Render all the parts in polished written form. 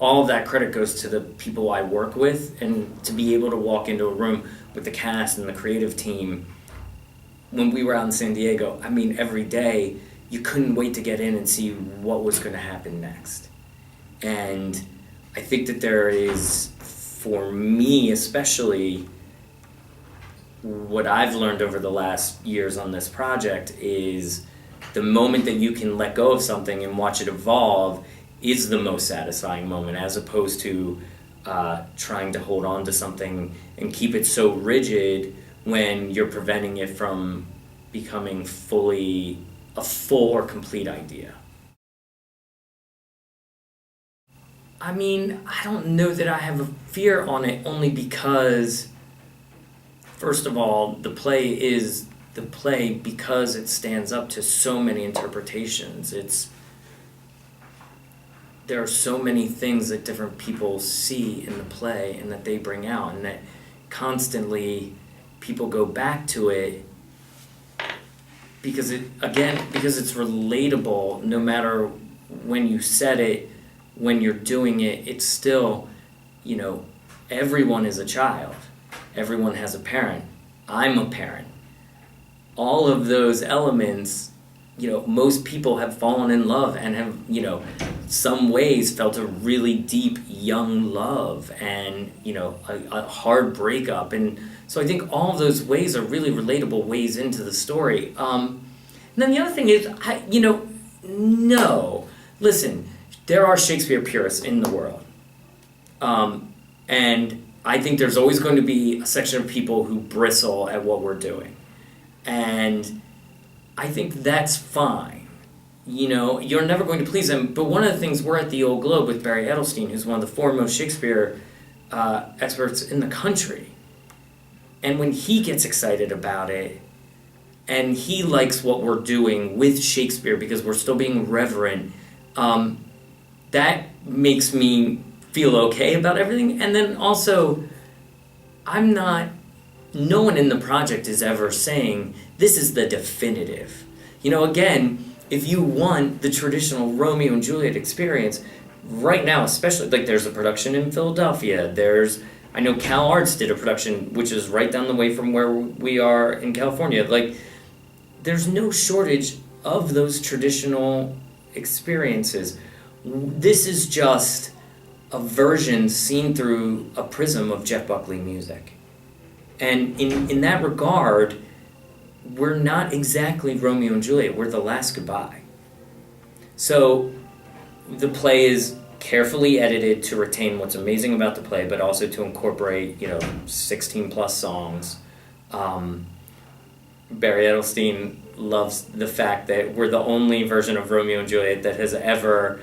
All of that credit goes to the people I work with, and to be able to walk into a room with the cast and the creative team. When we were out in San Diego, I mean, every day you couldn't wait to get in and see what was going to happen next. And I think that there is, for me especially, what I've learned over the last years on this project is the moment that you can let go of something and watch it evolve is the most satisfying moment, as opposed to trying to hold on to something and keep it so rigid when you're preventing it from becoming a full or complete idea. I mean, I don't know that I have a fear on it, only because, first of all, the play is the play because it stands up to so many interpretations. There are so many things that different people see in the play and that they bring out, and that constantly people go back to it because it's relatable. No matter when you said it, when you're doing it, it's still, everyone is a child. Everyone has a parent. I'm a parent. All of those elements, most people have fallen in love and have, some ways felt a really deep young love and, a hard breakup. And so I think all of those ways are really relatable ways into the story. And then the other thing is, no. Listen, there are Shakespeare purists in the world. And I think there's always going to be a section of people who bristle at what we're doing. And I think that's fine. You're never going to please them. But one of the things, we're at the Old Globe with Barry Edelstein, who's one of the foremost Shakespeare experts in the country. And when he gets excited about it, and he likes what we're doing with Shakespeare because we're still being reverent, that makes me feel okay about everything. And then also, no one in the project is ever saying, this is the definitive. Again, if you want the traditional Romeo and Juliet experience, right now especially, there's a production in Philadelphia, I know Cal Arts did a production, which is right down the way from where we are in California. There's no shortage of those traditional experiences. This is just a version seen through a prism of Jeff Buckley music. And in that regard, we're not exactly Romeo and Juliet, we're the last goodbye. So the play is carefully edited to retain what's amazing about the play, but also to incorporate, 16 plus songs. Barry Edelstein loves the fact that we're the only version of Romeo and Juliet that has ever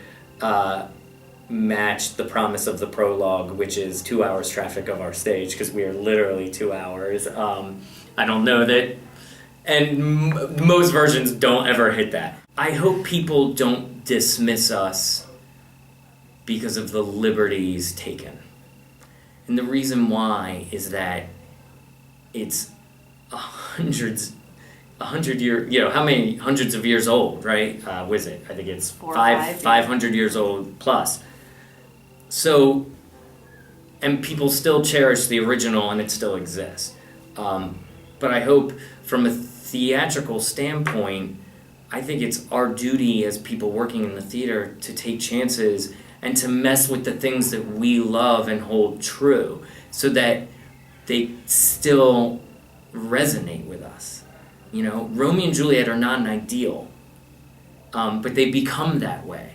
matched the promise of the prologue, which is 2 hours traffic of our stage, because we are literally 2 hours. I don't know that, and most versions don't ever hit that. I hope people don't dismiss us because of the liberties taken. And the reason why is that it's 100 year, how many hundreds of years old, right? What is it? I think it's 500 years old plus. So, and people still cherish the original and it still exists. But I hope from a theatrical standpoint, I think it's our duty as people working in the theater to take chances and to mess with the things that we love and hold true so that they still resonate with us. Romeo and Juliet are not an ideal, but they become that way.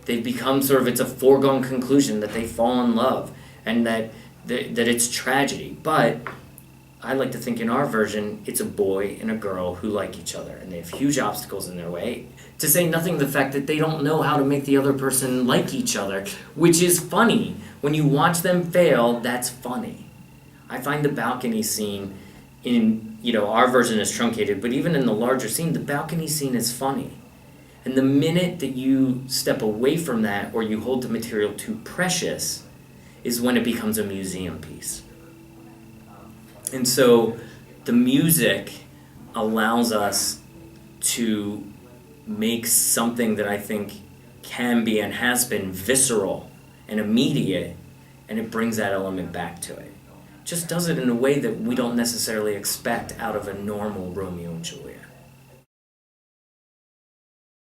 They've become it's a foregone conclusion that they fall in love and that it's tragedy. But I like to think in our version, it's a boy and a girl who like each other, and they have huge obstacles in their way. To say nothing of the fact that they don't know how to make the other person like each other, which is funny. When you watch them fail, that's funny. I find the balcony scene in, our version is truncated, but even in the larger scene, the balcony scene is funny. And the minute that you step away from that or you hold the material too precious is when it becomes a museum piece. And so the music allows us to make something that I think can be and has been visceral and immediate, and it brings that element back to it. Just does it in a way that we don't necessarily expect out of a normal Romeo and Juliet.